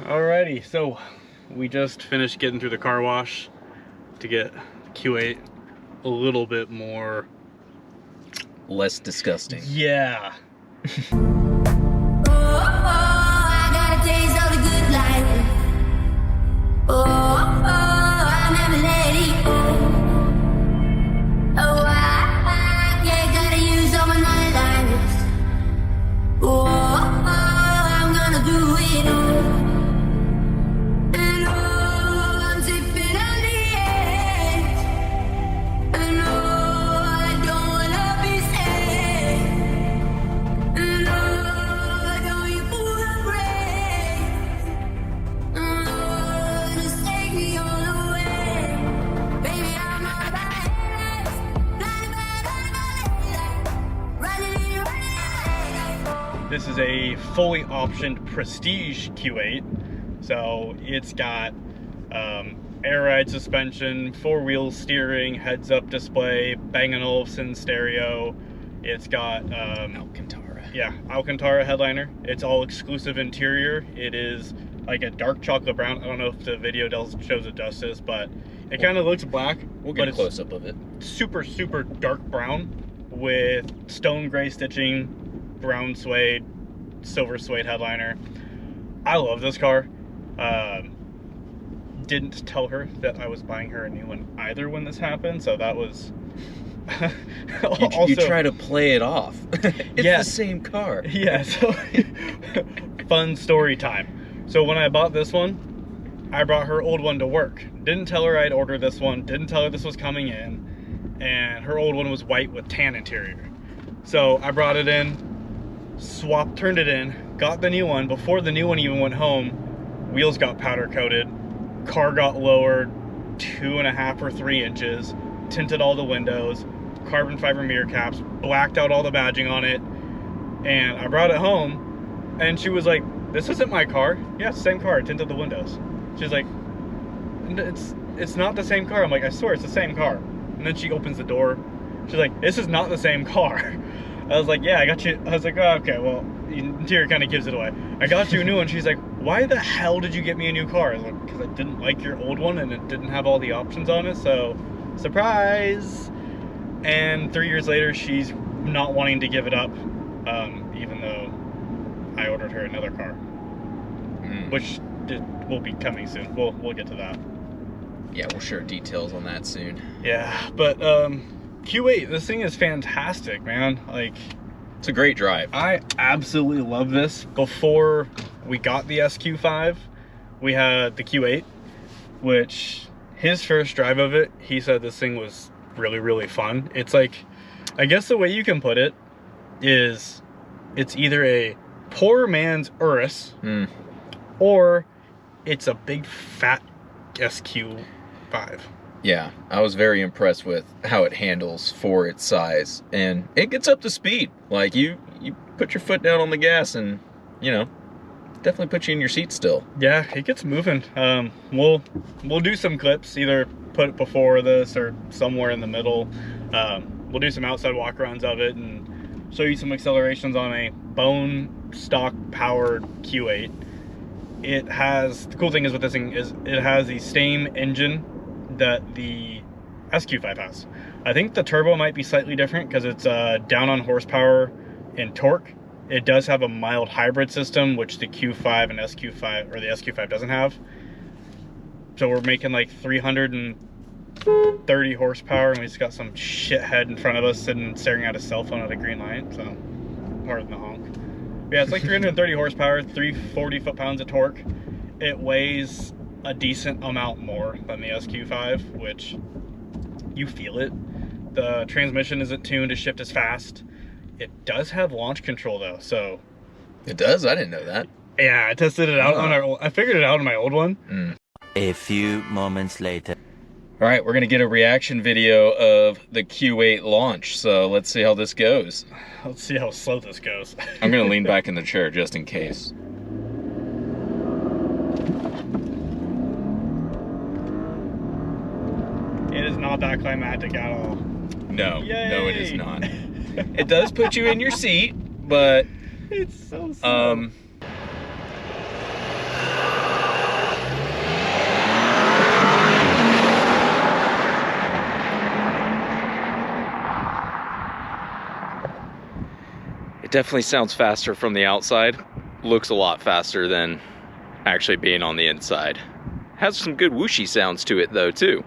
Alrighty, so we just finished getting through the car wash to get Q8 a little bit more... less disgusting. Yeah. This is a fully optioned Prestige Q8. So it's got air ride suspension, 4-wheel steering, heads-up display, Bang & Olufsen stereo. It's got Alcantara. Yeah, Alcantara headliner. It's all exclusive interior. It is like a dark chocolate brown. I don't know if the video shows it justice, but it kind of looks black. We'll get a close-up of it. Super, super dark brown with stone gray stitching, brown suede, silver suede headliner. I love this car. Didn't tell her that I was buying her a new one either when this happened, so that was... you try to play it off. It's the same car. Yeah, so fun story time. So when I bought this one, I brought her old one to work. Didn't tell her I'd ordered this one, didn't tell her this was coming in, and her old one was white with tan interior. So I brought it in, turned it in, got the new one. Before the new one even went home, wheels got powder coated, car got lowered 2.5 or 3 inches, tinted all the windows, carbon fiber mirror caps, blacked out all the badging on it, and I brought it home, and she was like, "This isn't my car." "Yeah, it's the same car, I tinted the windows." She's like, it's not the same car. I'm like, "I swear it's the same car." And then she opens the door, she's like, "This is not the same car." I was like, "Yeah, I got you." I was like, "Oh, okay, well, the interior kind of gives it away. I got you a new one." She's like, "Why the hell did you get me a new car?" I was like, "Because I didn't like your old one and it didn't have all the options on it, so surprise." And 3 years later, she's not wanting to give it up, even though I ordered her another car, which will be coming soon. We'll get to that. Yeah, we'll share details on that soon. Yeah, but Q8, this thing is fantastic, man. Like, it's a great drive. I absolutely love this. Before we got the SQ5, we had the Q8, which his first drive of it, he said this thing was really, really fun. It's like, I guess the way you can put it is, it's either a poor man's Urus, or it's a big fat SQ5. Yeah, I was very impressed with how it handles for its size, and it gets up to speed. Like, you put your foot down on the gas and, you know, definitely put you in your seat still. Yeah, it gets moving. We'll do some clips, either put it before this or somewhere in the middle. We'll do some outside walk-arounds of it and show you some accelerations on a bone stock powered Q8. It has, the cool thing is with this thing is it has the same engine that the SQ5 has. I think the turbo might be slightly different because it's down on horsepower and torque. It does have a mild hybrid system, which the Q5 and SQ5, or the SQ5 doesn't have. So we're making like 330 horsepower, and we just got some shithead in front of us sitting staring at a cell phone at a green light, so pardon the honk. But yeah, it's like 330 horsepower, 340 foot-pounds of torque. It weighs a decent amount more than the SQ5, which you feel it. The transmission isn't tuned to shift as fast. It does have launch control though, so. It does? I didn't know that. Yeah, I tested it out on I figured it out on my old one. A few moments later. All right, we're gonna get a reaction video of the Q8 launch, so let's see how this goes. Let's see how slow this goes. I'm gonna lean back in the chair just in case. It is not that climactic at all. No, Yay! No, it is not. It does put you in your seat, but it's so slow. definitely sounds faster from the outside. Looks a lot faster than actually being on the inside. Has some good whooshy sounds to it though too.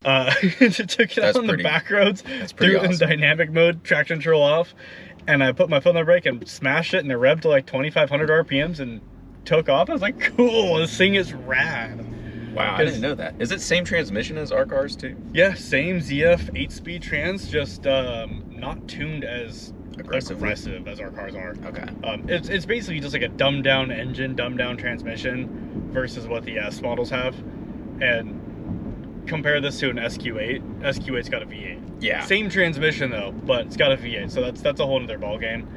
Took it out on the back roads, threw it in dynamic mode, traction control off, and I put my foot on the brake and smashed it, and it revved to like 2,500 RPMs and took off. I was like, cool, this thing is rad. Wow, I didn't know that. Is it same transmission as our cars too? Yeah, same ZF 8-speed trans, just not tuned as aggressive as our cars are. Okay. It's basically just like a dumbed down engine, dumbed down transmission versus what the S models have. And compare this to an SQ8. SQ8's got a V8. Yeah. Same transmission though, but it's got a V8, so that's a whole other ball game.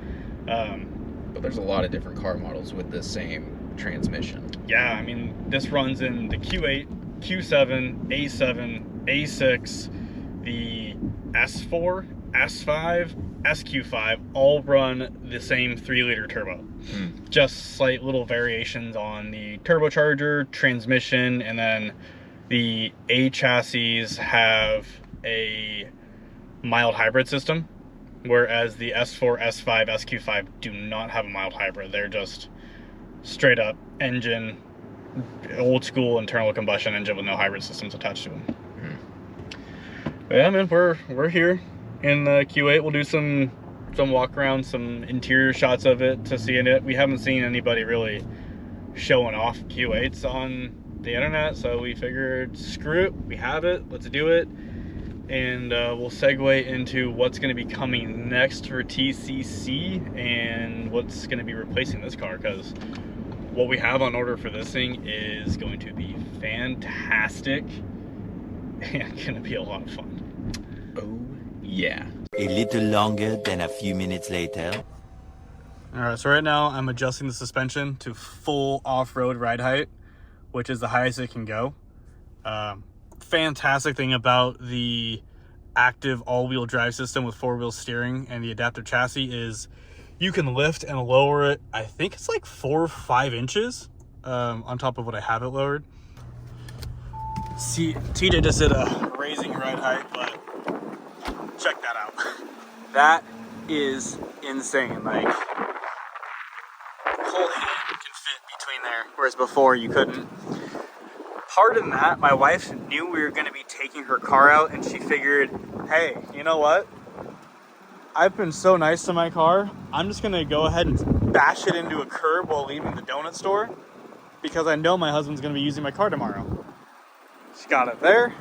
But there's a lot of different car models with the same transmission. Yeah, I mean, this runs in the Q8, Q7, A7, A6, the S4, S5, SQ5, all run the same 3-liter turbo. Just slight little variations on the turbocharger, transmission, and then the A chassis have a mild hybrid system, whereas the S4, S5, SQ5 do not have a mild hybrid. They're just straight up engine, old school internal combustion engine with no hybrid systems attached to them. But yeah, man, we're here in the Q8. We'll do some walk around, some interior shots of it to see it. We haven't seen anybody really showing off Q8s on the internet, so we figured, screw it, we have it, let's do it. And we'll segue into what's going to be coming next for TCC and what's going to be replacing this car, because what we have on order for this thing is going to be fantastic and going to be a lot of fun. Oh yeah. A little longer than a few minutes later. Alright, so right now I'm adjusting the suspension to full off-road ride height, which is the highest it can go. Fantastic thing about the active all-wheel drive system with 4-wheel steering and the adaptive chassis is you can lift and lower it. I think it's like 4 or 5 inches on top of what I have it lowered. See, TJ just did a raising ride height, but check that out. That is insane. Like, whole hand can fit between there, whereas before you couldn't. Part in that, my wife knew we were going to be taking her car out, and she figured, hey, you know what? I've been so nice to my car, I'm just going to go ahead and bash it into a curb while leaving the donut store, because I know my husband's going to be using my car tomorrow. She got it there.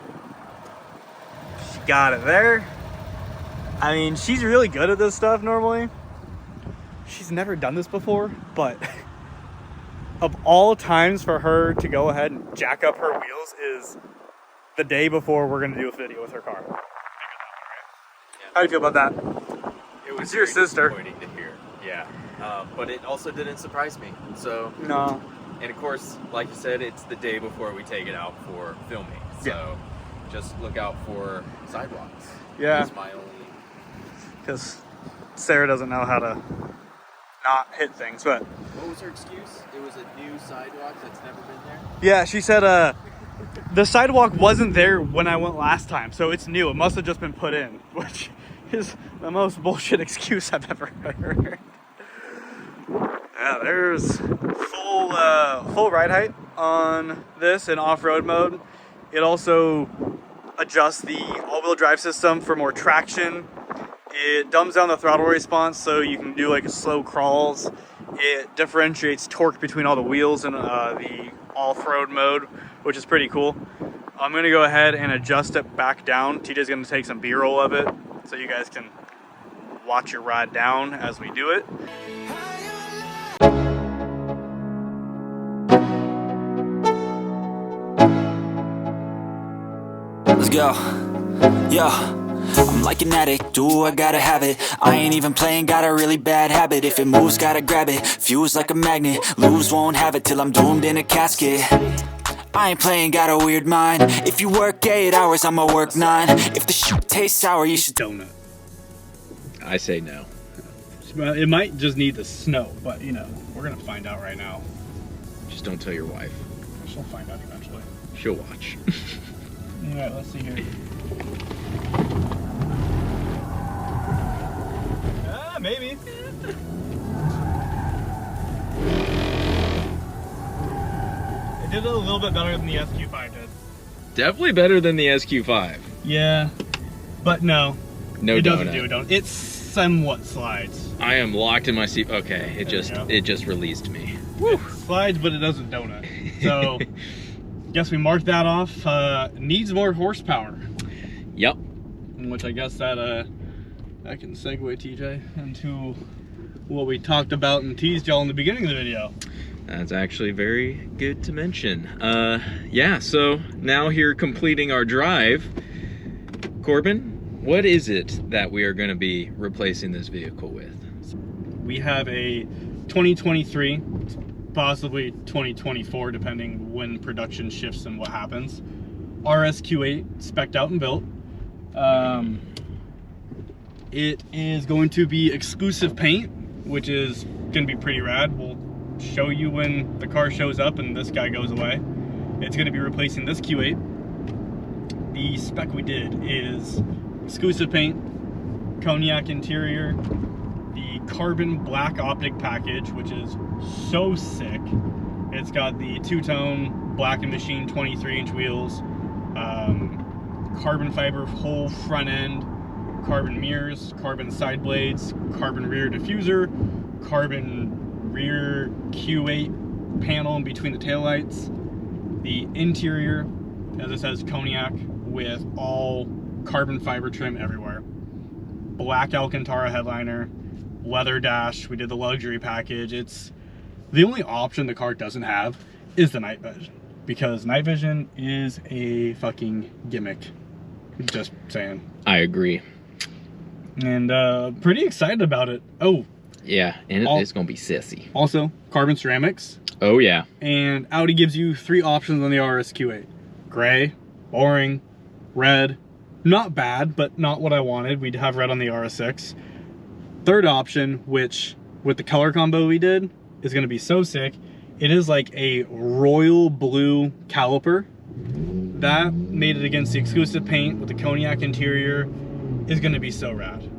She got it there. I mean, she's really good at this stuff normally. She's never done this before, but of all times for her to go ahead and jack up her wheels is the day before we're going to do a video with her car. How do you feel about that? It was it's your sister. Disappointing to hear. Yeah, but it also didn't surprise me. So no. And of course, like you said, it's the day before we take it out for filming. So just look out for sidewalks. Yeah. That's my only. Because Sarah doesn't know how to not hit things, but What was her excuse? It was a new sidewalk that's never been there? yeah, she said the sidewalk wasn't there when I went last time, so it's new. It must have just been put in, which is the most bullshit excuse I've ever heard. Yeah, there's full ride height on this in off-road mode. It also adjusts the all-wheel drive system for more traction. It dumbs down the throttle response so you can do like slow crawls. It differentiates torque between all the wheels in the off-road mode, which is pretty cool. I'm going to go ahead and adjust it back down. TJ's going to take some B-roll of it so you guys can watch your ride down as we do it. Let's go. Yo. I'm like an addict, do I gotta have it. I ain't even playing, got a really bad habit. If it moves, gotta grab it, fuse like a magnet. Lose, won't have it till I'm doomed in a casket. I ain't playing, got a weird mind. If you work 8 hours, I'ma work 9. If the shit tastes sour, you should donut. I say no. It might just need the snow, but you know, we're gonna find out right now. Just don't tell your wife. She'll find out eventually. She'll watch. Alright, let's see here. maybe. It did a little bit better than the SQ5 did. Definitely better than the SQ5. Yeah, but no. No it donut. doesn't do a donut. It somewhat slides. I am locked in my seat. Okay, There you go. it just released me. It slides, but it doesn't donut. So, guess we marked that off. Needs more horsepower. Yep. Which I guess that I can segue, TJ, into what we talked about and teased y'all in the beginning of the video. That's actually very good to mention. Yeah, so now here completing our drive, Corbin, what is it that we are going to be replacing this vehicle with? We have a 2023, possibly 2024, depending when production shifts and what happens, RSQ8 spec'd out and built. It is going to be exclusive paint, which is going to be pretty rad. We'll show you when the car shows up and this guy goes away. It's going to be replacing this Q8. The spec we did is exclusive paint, cognac interior, the carbon black optic package, which is so sick. It's got the two-tone Black & Machine 23-inch wheels, carbon fiber whole front end, carbon mirrors, carbon side blades, carbon rear diffuser, carbon rear Q8 panel in between the taillights. The interior, as it says, cognac with all carbon fiber trim everywhere. Black Alcantara headliner, leather dash. We did the luxury package. It's the only option the car doesn't have is the night vision, because night vision is a fucking gimmick. Just saying. I agree. And pretty excited about it. Oh, Yeah, and it's going to be sissy. also carbon ceramics. Oh, yeah. And Audi gives you 3 options on the RSQ8. Gray, boring, red. Not bad, but not what I wanted. We'd have red on the RS6. Third option, which with the color combo we did, is going to be so sick. It is like a royal blue caliper. That made it against the exclusive paint with the cognac interior is going to be so rad.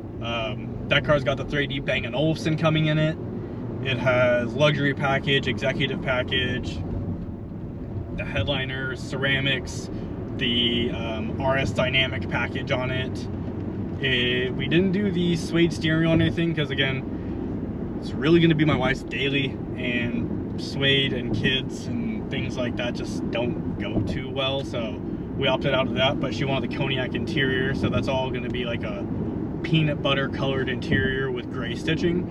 That car's got the 3D Bang & Olufsen coming in it. It has luxury package, executive package, the headliner, ceramics, the RS Dynamic package on it. We didn't do the suede steering wheel or anything because, again, it's really going to be my wife's daily, and suede and kids and things like that just don't go too well, so we opted out of that. But she wanted the cognac interior, so that's all going to be like a peanut butter colored interior with gray stitching,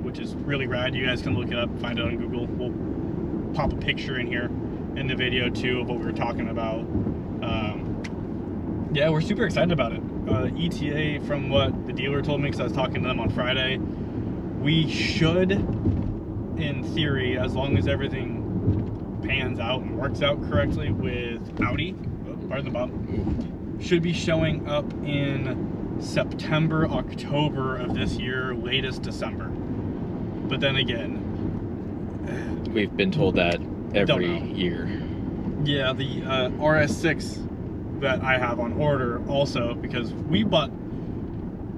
which is really rad. You guys can look it up, find it on Google. We'll pop a picture in here in the video too of what we were talking about. Yeah, we're super excited about it. ETA, from what the dealer told me, because I was talking to them on Friday, we should, in theory, as long as everything pans out and works out correctly with Audi, pardon the bump, should be showing up in September, October of this year, latest December. But then again, We've been told that every Don't know. year. yeah, the RS6 that I have on order also, because we bought,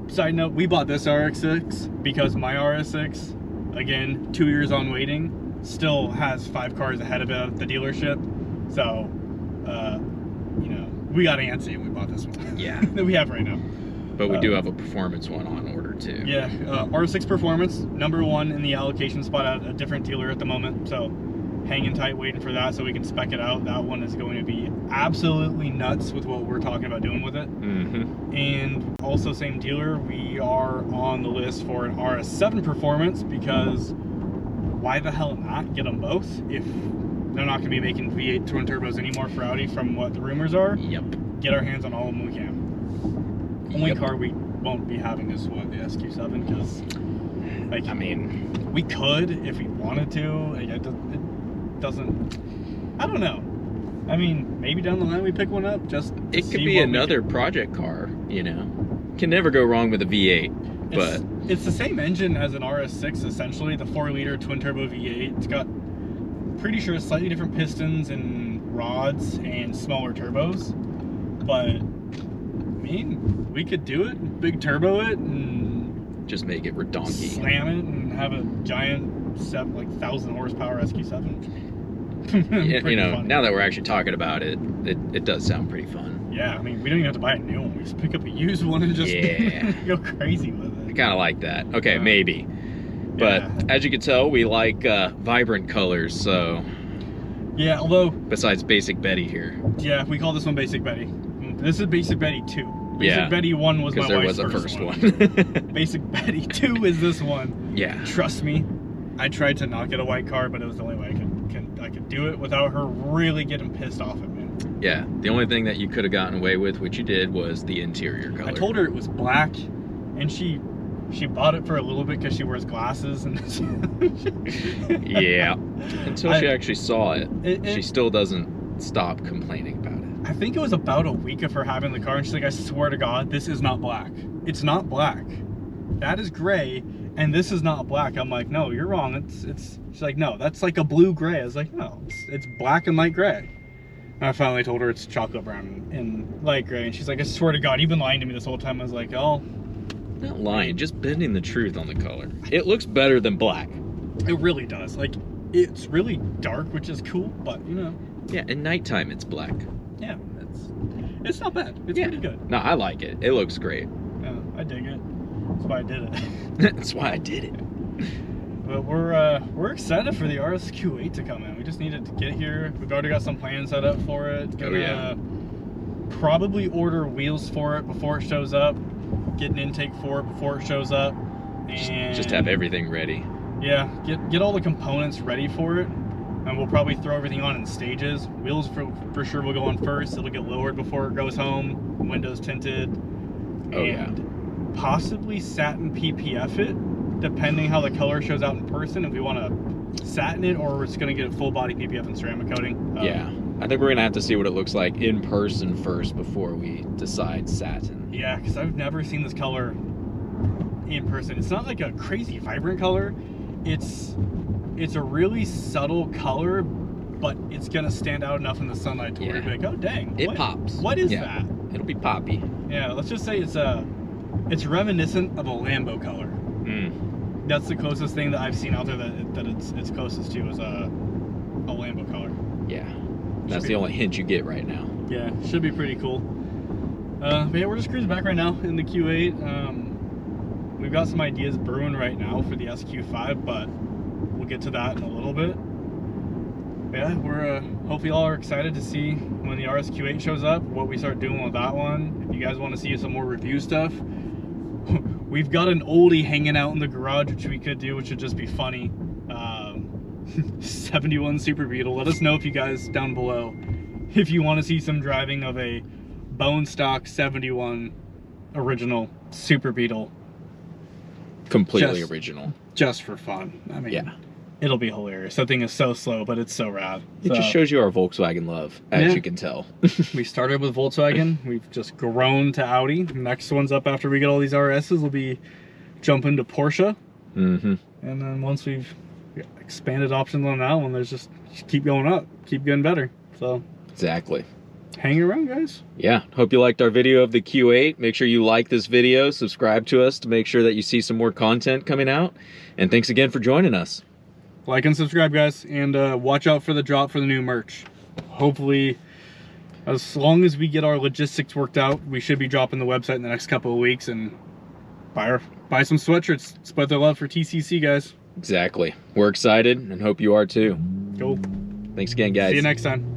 side note, we bought this RX6 because my RS6, again, 2 years on waiting, still has 5 cars ahead of it at the dealership. So, you know, we got antsy and we bought this one. Yeah. That we have right now. But we do have a performance one on order, too. Yeah, R6 Performance, #1 in the allocation spot at a different dealer at the moment. So hanging tight, waiting for that so we can spec it out. That one is going to be absolutely nuts with what we're talking about doing with it. Mm-hmm. And also same dealer, we are on the list for an RS7 Performance, because why the hell not get them both if they're not going to be making V8 twin turbos anymore for Audi from what the rumors are. Yep. Get our hands on all of them we can. Only car we won't be having is what, the SQ7, because like, I mean, we could if we wanted to. Like, it doesn't, I don't know. I mean, maybe down the line we pick one up just to it could see be what we another can. project car, you know. Can never go wrong with a V8, but It's the same engine as an RS6, essentially, the 4-liter twin-turbo V8. It's got, pretty sure, slightly different pistons and rods and smaller turbos. But, I mean, we could do it, big turbo it, and just make it redonky. Slam it and have a giant 1,000 horsepower SQ7. You know, now that we're actually talking about it, it does sound pretty fun. Yeah, I mean, we don't even have to buy a new one. We just pick up a used one and just go crazy with I it. kind of like that. Okay, maybe. But as you can tell, we like vibrant colors, so... Yeah, although... Besides Basic Betty here. Yeah, we call this one Basic Betty. This is Basic Betty 2. Basic Betty 1 was my wife's there was a first one. Basic Betty 2 is this one. Yeah. Trust me, I tried to not get a white car, but it was the only way I could do it without her really getting pissed off at me. Yeah, the only thing that you could have gotten away with, which you did, was the interior color. I told her it was black, and she bought it for a little bit because she wears glasses. And yeah, until she actually saw it, she still doesn't stop complaining about it. I think it was about a week of her having the car, and she's like, I swear to God, this is not black. It's not black. That is gray, and this is not black. I'm like, no, you're wrong. It's. She's like, no, that's like a blue gray. I was like, no, it's black and light gray. And I finally told her it's chocolate brown and light gray, and she's like, I swear to God, you've been lying to me this whole time. I was like, oh. Not lying, just bending the truth on the color. It looks better than black. It really does. Like, it's really dark, which is cool, but you know. Yeah, at nighttime it's black. Yeah, it's not bad. It's pretty good. No, I like it. It looks great. Yeah, I dig it. That's why I did it. That's why I did it. But we're excited for the RSQ8 to come in. We just needed to get here. We've already got some plans set up for it. Gonna probably order wheels for it before it shows up. Get an intake for it before it shows up. And just have everything ready. Yeah, get all the components ready for it. And we'll probably throw everything on in stages. Wheels for sure will go on first. It'll get lowered before it goes home. Windows tinted. Oh, and possibly satin PPF it, depending how the color shows out in person. If we want to satin it, or we're just going to get a full body PPF and ceramic coating. Yeah, I think we're going to have to see what it looks like in person first before we decide satin. Yeah, because I've never seen this color in person. It's not like a crazy vibrant color. It's a really subtle color, but it's gonna stand out enough in the sunlight to where you'd be like, oh dang, it pops. What is that? It'll be poppy. Yeah, let's just say it's reminiscent of a Lambo color. That's the closest thing that I've seen out there that it's closest to is a Lambo color. Yeah, that's the only hint you get right now. Yeah, should be pretty cool. But yeah, we're just cruising back right now in the Q8. We've got some ideas brewing right now for the SQ5, but we'll get to that in a little bit. Yeah, we're hopefully all are excited to see when the RSQ8 shows up, what we start doing with that one. If you guys want to see some more review stuff, we've got an oldie hanging out in the garage, which we could do, which would just be funny. 71 Super Beetle. Let us know if you guys down below if you want to see some driving of a bone stock 71 original Super Beetle. Completely original. Just for fun. I mean, yeah. It'll be hilarious. That thing is so slow, but it's so rad. It just shows you our Volkswagen love, as you can tell. We started with Volkswagen. We've just grown to Audi. Next one's up after we get all these RSs will be jumping to Porsche. And then once we've expanded options on that one, there's just keep going up, keep getting better. So exactly. Hang around, guys. Yeah, hope you liked our video of the Q8. Make sure you like this video, subscribe to us to make sure that you see some more content coming out. And thanks again for joining us. Like and subscribe, guys, and watch out for the drop for the new merch. Hopefully, as long as we get our logistics worked out, we should be dropping the website in the next couple of weeks and buy some sweatshirts. Spread their love for TCC, guys. Exactly. We're excited and hope you are too. Go. Thanks again, guys. See you next time.